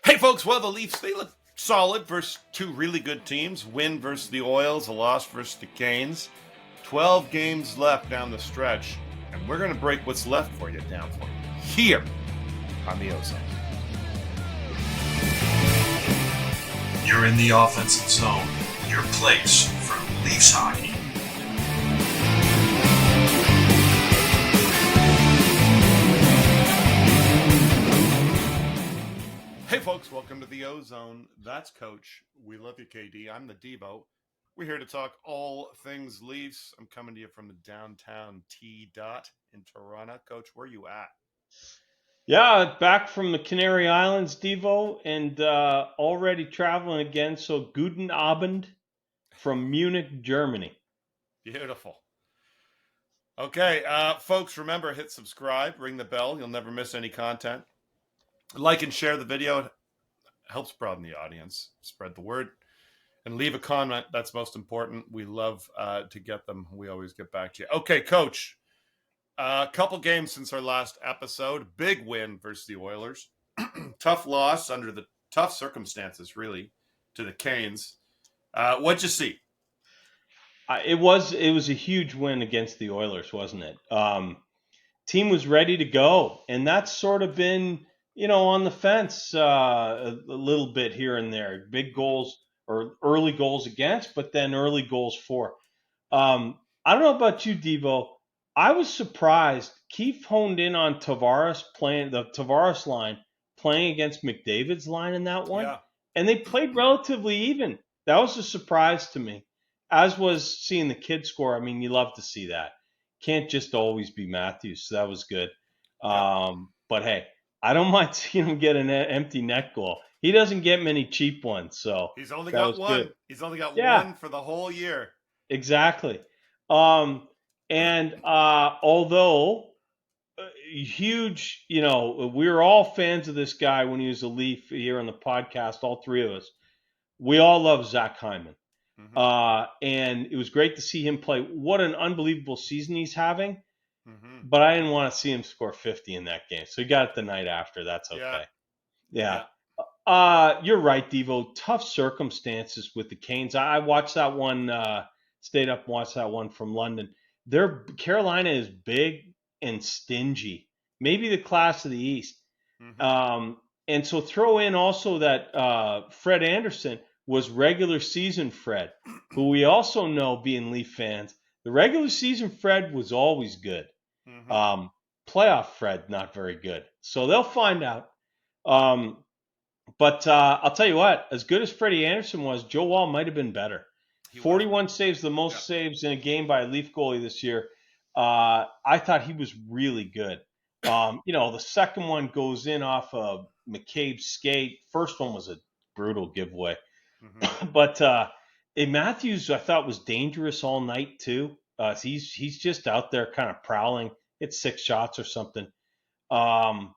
Hey, folks. Well, the Leafs, they look solid versus two really good teams. Win versus the Oils, a loss versus the Canes. 12 games left down the stretch, and we're going to break what's left for you down for you here on the OZone. You're in the offensive zone, your place for Leafs hockey. Hey, folks, welcome to the OZone. That's Coach. We love you, KD. I'm the Devo. We're here to talk all things Leafs. I'm coming to you from the downtown T-Dot in Toronto. Coach, where are you at? Yeah, back from the Canary Islands, Devo, and already traveling again. So Guten Abend from Munich, Germany. Beautiful. Okay, folks, remember, hit subscribe, ring the bell. You'll never miss any content. Like and share the video. It helps broaden the audience, spread the word, and leave a comment. That's most important. We love to get them. We always get back to you. Okay, Coach, a couple games since our last episode. Big win versus the Oilers. Tough loss under the tough circumstances, really, to the Canes. What'd you see? It was a huge win against the Oilers, wasn't it? Team was ready to go, and that's sort of been, on the fence a little bit here and there. Big goals or early goals against, but then early goals for. I don't know about you, Devo. I was surprised. Keefe honed in on Tavares playing the Tavares line, playing against McDavid's line in that one, Yeah. and they played relatively even. That was a surprise to me, as was seeing the kid score. I mean, you love to see that. Can't just always be Matthews, so that was good. But hey, I don't mind seeing him get an empty net goal. He doesn't get many cheap ones, so He's only that got was one. good. He's only got Yeah. one for the whole year. Exactly. And although huge, we were all fans of this guy when he was a Leaf here on the podcast, all three of us. We all love Zach Hyman. Mm-hmm. And it was great to see him play. What an unbelievable season he's having. Mm-hmm. But I didn't want to see him score 50 in that game. So he got it the night after. That's okay. Yeah. You're right, Devo. Tough circumstances with the Canes. I watched that one, stayed up and watched that one from London. Carolina is big and stingy. Maybe the class of the East. Mm-hmm. And so throw in also that Fred Anderson was regular season Fred, who we also know being Leaf fans. The regular season Fred was always good. Mm-hmm. Playoff Fred, not very good. So they'll find out. But I'll tell you what, as good as Freddie Anderson was, Joe Wall might have been better. 41 saves, the most saves in a game by a Leaf goalie this year. I thought he was really good. The second one goes in off of McCabe's skate. First one was a brutal giveaway. Mm-hmm. But Matthews, I thought, was dangerous all night too. He's just out there kind of prowling. Hit 6 shots or something. The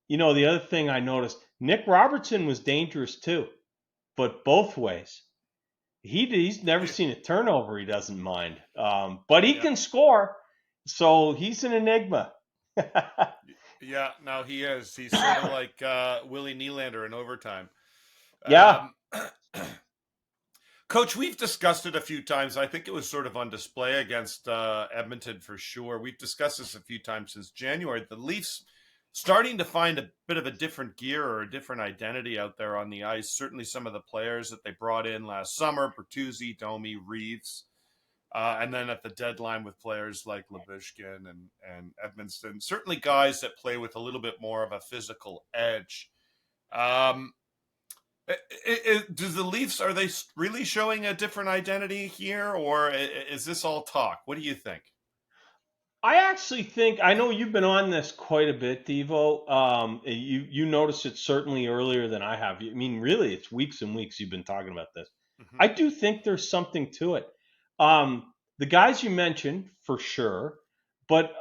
other thing I noticed, Nick Robertson was dangerous too, but both ways. He's never seen a turnover he doesn't mind. But he can score, so he's an enigma. Yeah, no, he is. He's sort of like Willie Nylander in overtime. Yeah. Coach, we've discussed it a few times. I think it was sort of on display against Edmonton for sure. We've discussed this a few times since January. The Leafs starting to find a bit of a different gear or a different identity out there on the ice. Certainly some of the players that they brought in last summer, Bertuzzi, Domi, Reeves, and then at the deadline with players like Levishkin and Edmonston. Certainly guys that play with a little bit more of a physical edge. Do the Leafs, are they really showing a different identity here, or is this all talk? What do you think? I actually think, I know you've been on this quite a bit, Devo. You noticed it certainly earlier than I have. I mean, really, it's weeks and weeks you've been talking about this. Mm-hmm. I do think there's something to it. The guys you mentioned, for sure. But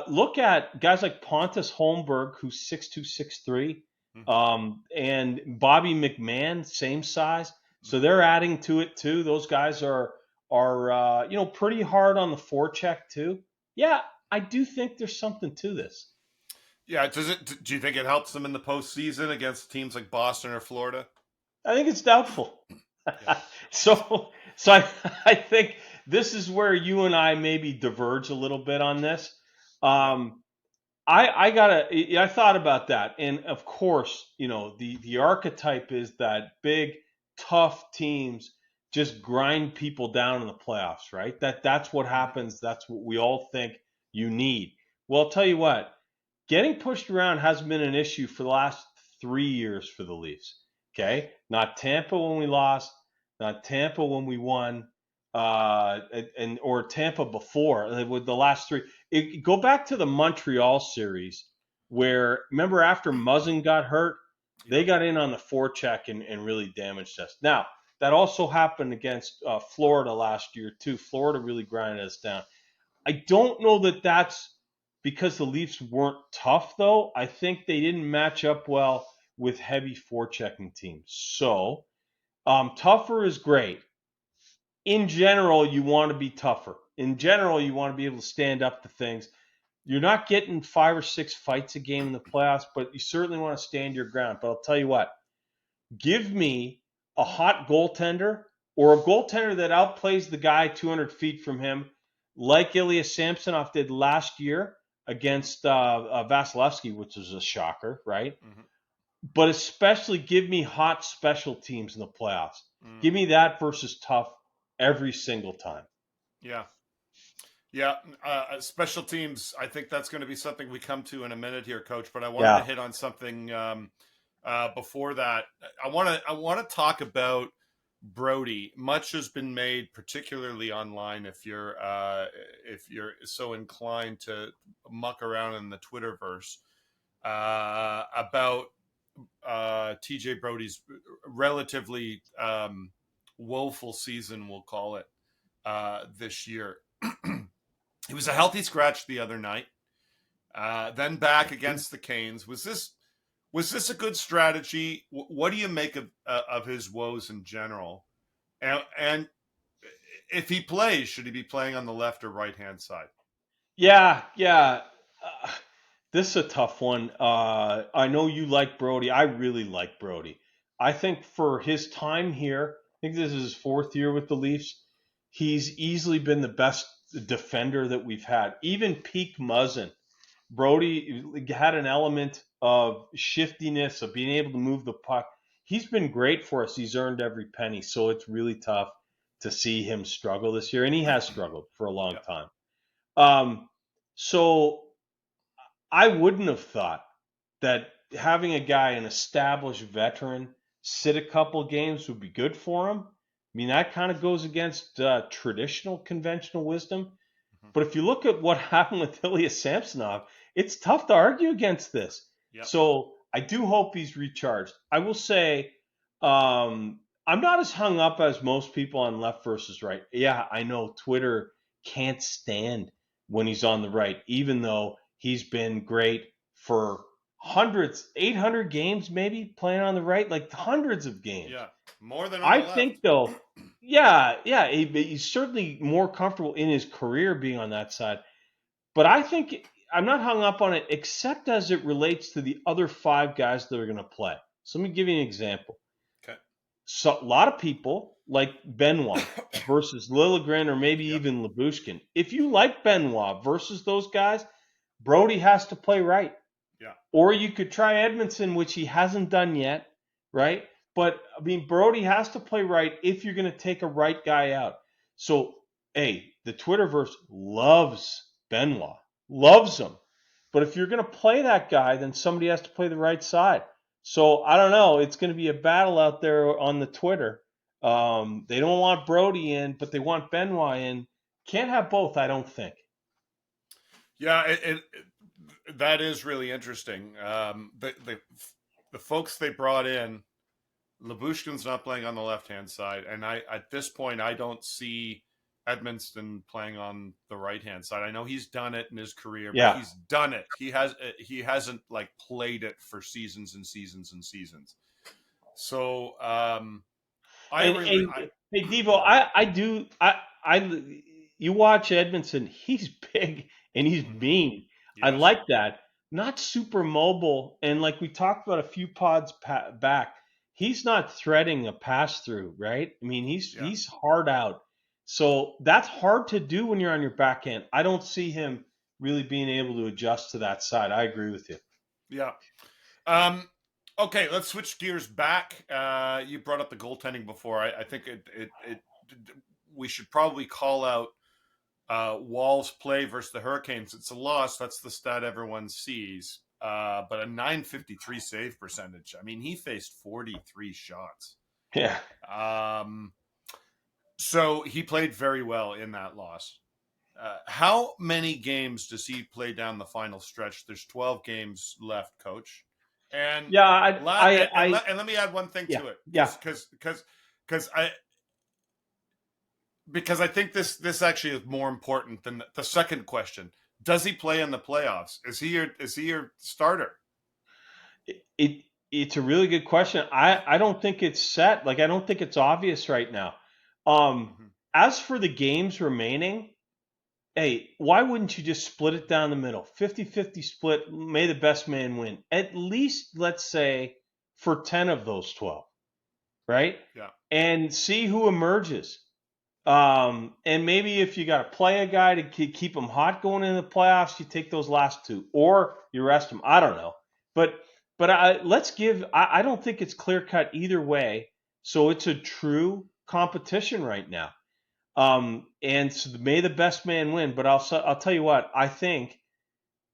look at guys like Pontus Holmberg, who's 6'2", 6'3", and Bobby McMahon, same size. So they're adding to it too. Those guys are pretty hard on the forecheck too. Yeah, I do think there's something to this. Yeah, does it? Do you think it helps them in the postseason against teams like Boston or Florida? I think it's doubtful. Yeah, So I think this is where you and I maybe diverge a little bit on this. yeah, Um, I thought about that, and of course, the archetype is that big, tough teams just grind people down in the playoffs, right? That's what hmm happens. That's what we all think you need. Well, I'll tell you what, getting pushed around hasn't been an issue for the last 3 years for the Leafs. Okay, not Tampa when we lost, not Tampa when we won, and or Tampa before with the last three. Go back to the Montreal series where remember after Muzzin got hurt, yeah, they got in on the forecheck and really damaged us. Now that also happened against Florida last year too. Florida really grinded us down. I don't know that that's because the Leafs weren't tough, though. I think they didn't match up well with heavy forechecking teams. So, tougher is great. In general, you want to be tougher. In general, you want to be able to stand up to things. You're not getting 5 or 6 fights a game in the playoffs, but you certainly want to stand your ground. But I'll tell you what, give me a hot goaltender or a goaltender that outplays the guy 200 feet from him, like Ilya Samsonov did last year against Vasilevsky, which was a shocker, right? hmm But especially give me hot special teams in the playoffs. mm Give me that versus tough every single time. yeah. Yeah, special teams. I think that's going to be something we come to in a minute here, Coach. But I wanted to Yeah. hit on something before that. I want to talk about Brodie. Much has been made, particularly online, if you're so inclined to muck around in the Twitterverse, about TJ Brodie's relatively woeful season, we'll call it, this year. He was a healthy scratch the other night. Then back against the Canes. Was this a good strategy? What do you make of his woes in general? And if he plays, should he be playing on the left or right hand side? Yeah, yeah. Uh, this is a tough one. I know you like Brodie. I really like Brodie. I think for his time here, I think this is his 4th year with the Leafs. He's easily been the best defender that we've had. Even peak Muzzin, Brodie had an element of shiftiness, of being able to move the puck. He's been great for us. He's earned every penny. So it's really tough to see him struggle this year, and he has struggled for a long Yeah, time. Um, so I wouldn't have thought that having a guy, an established veteran, sit a couple games would be good for him. I mean, that kind of goes against traditional conventional wisdom. hmm But if you look at what happened with Ilya Samsonov, it's tough to argue against this. yeah, So I do hope he's recharged. I will say, I'm not as hung up as most people on left versus right. Yeah, I know Twitter can't stand when he's on the right, even though he's been great for hundreds, 800 games maybe playing on the right, like hundreds of games. yeah. More than on the I left. think though, yeah, he's certainly more comfortable in his career being on that side. But I think I'm not hung up on it, except as it relates to the other 5 guys that are going to play. So let me give you an example. Okay. So a lot of people like Benoit versus Liljegren or maybe Yep. even Lyubushkin. If you like Benoit versus those guys, Brodie has to play right. Yeah. Or you could try Edmondson, which he hasn't done yet, right? But I mean, Brodie has to play right if you're going to take a right guy out. So, hey, the Twitterverse loves Benoit, loves him. But if you're going to play that guy, then somebody has to play the right side. So I don't know. It's going to be a battle out there on the Twitter. They don't want Brodie in, but they want Benoit in. Can't have both, I don't think. Yeah, that is really interesting. The folks they brought in, Lyubushkin's not playing on the left hand side, and I at this point I don't see Edmondson playing on the right hand side. I know he's done it in his career, but Yeah. he's done it. He hasn't like played it for seasons and seasons and seasons. So I And, really and hey, Devo, you watch Edmondson. He's big and he's mhm, mean. I yes, like that. not super mobile. And like we talked about a few pods back, he's not threading a pass through, right? I mean, Yeah. he's hard out. So that's hard to do when you're on your back end. I don't see him really being able to adjust to that side. I agree with you. Yeah. Okay, let's switch gears back. You brought up the goaltending before. I think we should probably call out Wall's play versus the Hurricanes. It's a loss. That's the stat everyone sees. But a 953 save percentage. I mean, he faced 43 shots. Yeah. So he played very well in that loss. How many games does he play down the final stretch? There's 12 games left, Coach. And Yeah. let me add one thing Yeah. to it, Yeah. because I think this actually is more important than the second question. Does he play in the playoffs? Is he your starter? It's a really good question. I don't think it's set. Like, I don't think it's obvious right now. As for the games remaining, hey, why wouldn't you just split it down the middle? 50-50 split, may the best man win. At least, let's say, for 10 of those 12, right? Yeah. And see who emerges. And maybe if you got to play a guy to keep him hot going into the playoffs, you take those last two, or you rest him. I don't know, but let's give. I don't think it's clear cut either way. So it's a true competition right now. And so may the best man win. But I'll tell you what, I think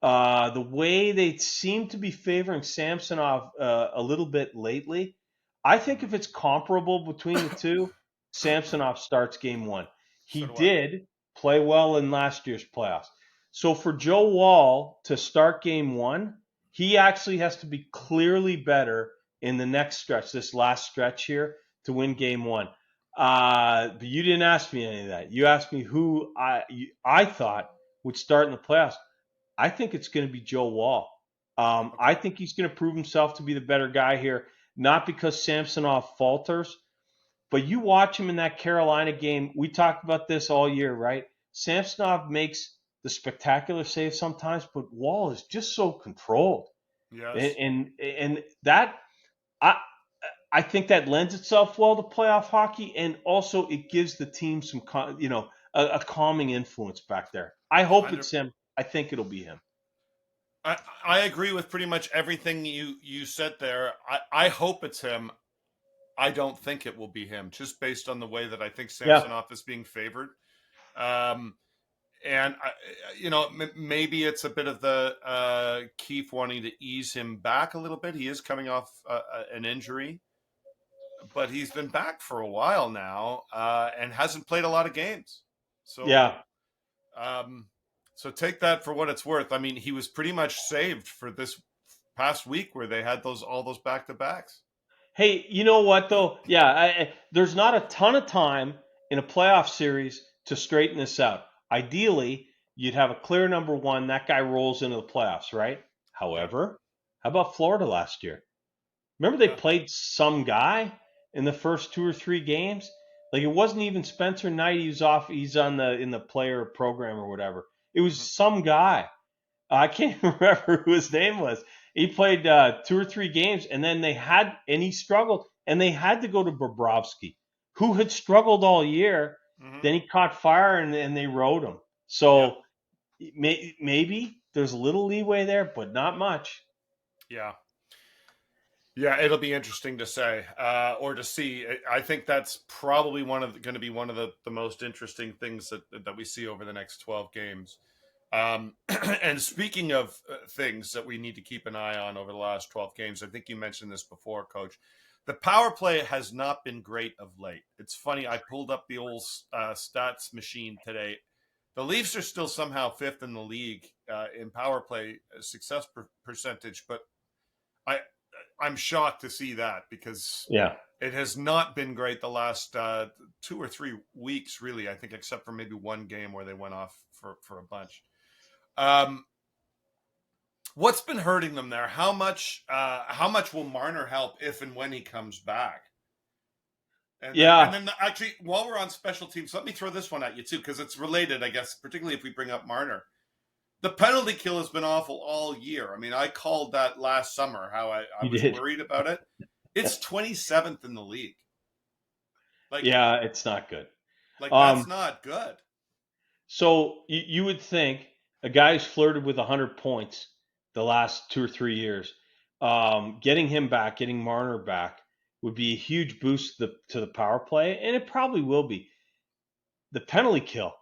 the way they seem to be favoring Samsonov a little bit lately, I think if it's comparable between the two, Samsonov starts game one. He So do I. did play well in last year's playoffs. So for Joe Wall to start game one, he actually has to be clearly better in the next stretch, this last stretch here, to win game one. But you didn't ask me any of that. You asked me who I thought would start in the playoffs. I think it's going to be Joe Wall. I think he's going to prove himself to be the better guy here, not because Samsonov falters, but you watch him in that Carolina game. We talked about this all year, right? Samsonov makes the spectacular save sometimes, but Wall is just so controlled. Yes. And that I think that lends itself well to playoff hockey, and also it gives the team some a calming influence back there. I hope it's him. I think it'll be him. I agree with pretty much everything you said there. I hope it's him. I don't think it will be him, just based on the way that I think Samsonov is being favored. And maybe it's a bit of the Keefe wanting to ease him back a little bit. He is coming off an injury, but he's been back for a while now and hasn't played a lot of games. So so take that for what it's worth. I mean, he was pretty much saved for this past week where they had all those back-to-backs. Hey, you know what though? Yeah, there's not a ton of time in a playoff series to straighten this out. Ideally, you'd have a clear number one. That guy rolls into the playoffs, right? However, how about Florida last year? Remember they played some guy in the first 2 or 3 games? Like, it wasn't even Spencer Knight. He was off. He's in the player program or whatever. It was some guy. I can't remember who his name was. He played 2 or 3 games, and then he struggled, and they had to go to Bobrovsky, who had struggled all year. Then he caught fire, and they rode him. So maybe there's a little leeway there, but not much. Yeah. Yeah, it'll be interesting to say or to see. I think that's probably going to be one of the most interesting things that we see over the next 12 games. And speaking of things that we need to keep an eye on over the last 12 games, I think you mentioned this before, Coach. The power play has not been great of late. It's funny. I pulled up the old stats machine today. The Leafs are still somehow 5th in the league in power play success percentage, but I'm shocked to see that because it has not been great the last 2 or 3 weeks, really, I think, except for maybe one game where they went off for a bunch. What's been hurting them there? How much will Marner help if and when he comes back? And then actually, while we're on special teams, let me throw this one at you too, because it's related, I guess, particularly if we bring up Marner. The penalty kill has been awful all year. I mean, I called that last summer, how I You was did. worried about it. It's 27th in the league. Yeah, it's not good. That's not good. So you would think a guy who's flirted with 100 points the last 2 or 3 years, getting him back, getting Marner back, would be a huge boost to the power play, and it probably will be. The penalty kill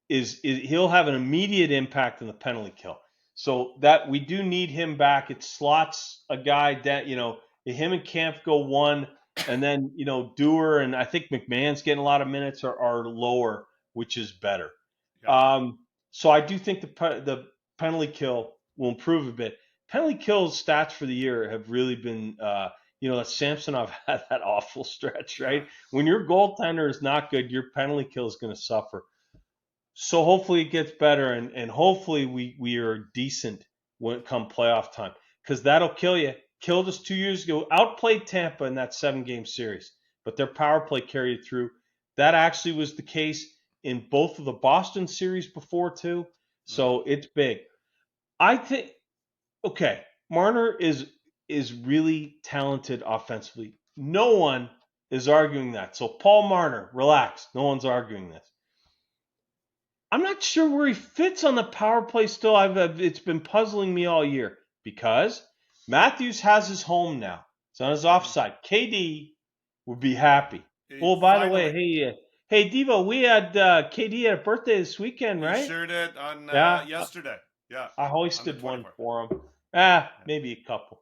is he'll have an immediate impact on the penalty kill. So that we do need him back. It slots a guy that, him and Camp go one, and then, Dewar and I think McMahon's getting a lot of minutes are lower, which is better. Yeah. So I do think the penalty kill will improve a bit. Penalty kill stats for the year have really been, that Samsonov had that awful stretch, right? When your goaltender is not good, your penalty kill is going to suffer. So hopefully it gets better, and hopefully we are decent when it comes playoff time, because that'll kill you. Killed us 2 years ago. Outplayed Tampa in that 7-game series, but their power play carried through. That actually was the case in both of the Boston series before too. So it's big. I think, okay, Marner is really talented offensively. No one is arguing that. So Paul Marner, relax. No one's arguing this. I'm not sure where he fits on the power play still. It's been puzzling me all year because Matthews has his home now. It's on his offside. KD would be happy. Oh, by the way, hey, Devo, we had KD at a birthday this weekend, right? You sure did on yesterday. Yeah. I hoisted one for him. Maybe a couple.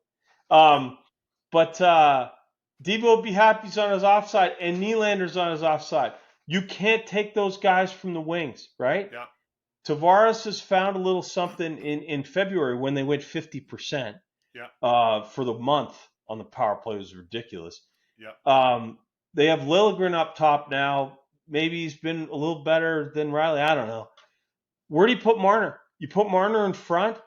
But Devo would be happy he's on his offside, and Nylander's on his offside. You can't take those guys from the wings, right? Yeah. Tavares has found a little something in February when they went 50%. Yeah. For the month on the power play. It was ridiculous. Yeah. They have Liljegren up top now. Maybe he's been a little better than Riley. I don't know. Where do you put Marner? You put Marner in front?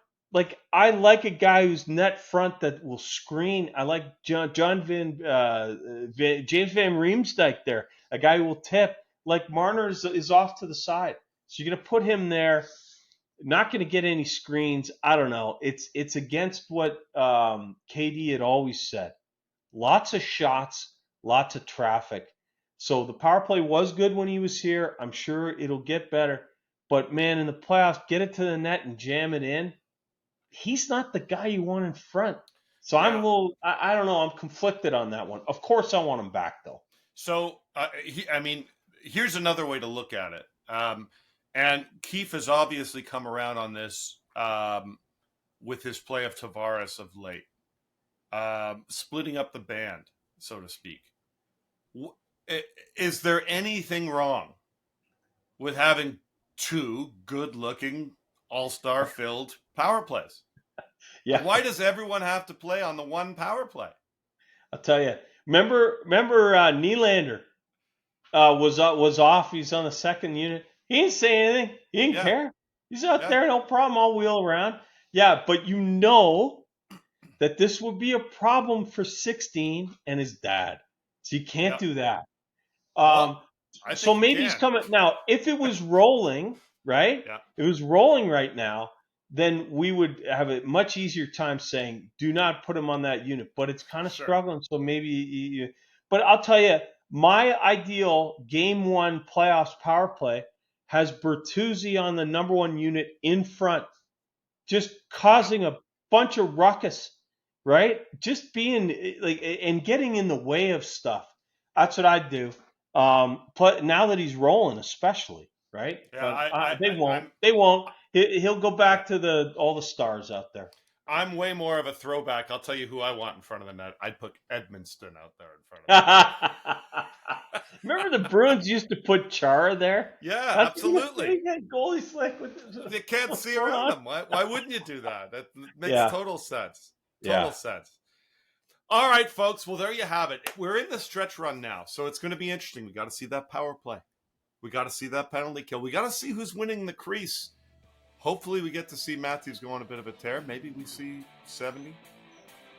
I like a guy who's net front that will screen. I like James Van Riemsdyk there, a guy who will tip. Marner is off to the side. So you're going to put him there. Not going to get any screens. I don't know. It's against what KD had always said. Lots of shots, lots of traffic. So the power play was good when he was here. I'm sure it'll get better. But, man, in the playoffs, get it to the net and jam it in. He's not the guy you want in front. So I'm a little – I don't know. I'm conflicted on that one. Of course I want him back, though. So, here's another way to look at it. And Keefe has obviously come around on this with his play of Tavares of late, splitting up the band, so to speak. Is there anything wrong with having two good-looking, all-star filled power plays? Yeah. Why does everyone have to play on the one power play? I'll tell you. Remember Nylander was off. He's on the second unit. He didn't say anything. He didn't care. He's out there, no problem. I'll wheel around. Yeah, but you know that this would be a problem for 16 and his dad. So you can't do that. So maybe he's coming. Now, if it was rolling, right? Yeah. If it was rolling right now, then we would have a much easier time saying, do not put him on that unit. But it's kind of struggling, so maybe but I'll tell you, my ideal Game 1 playoffs power play has Bertuzzi on the number one unit in front, just causing a bunch of ruckus, right? Just being and getting in the way of stuff. That's what I'd do. But now that he's rolling, especially, right? Yeah, they won't. He'll go back to all the stars out there. I'm way more of a throwback. I'll tell you who I want in front of the net. I'd put Edmonston out there in front of the Remember the Bruins used to put Chara there? Yeah, absolutely. Goalie's you can't see around them. Why wouldn't you do that? That makes total sense. Total sense. All right, folks. Well, there you have it. We're in the stretch run now, so it's going to be interesting. We got to see that power play. We got to see that penalty kill. We got to see who's winning the crease. Hopefully, we get to see Matthews go on a bit of a tear. Maybe we see 70.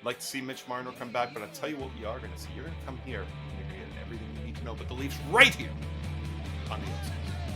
Like to see Mitch Marner come back, but I'll tell you what we are going to see. You're going to come here, and you're going to get everything you need to know. But the Leafs right here on the OZone.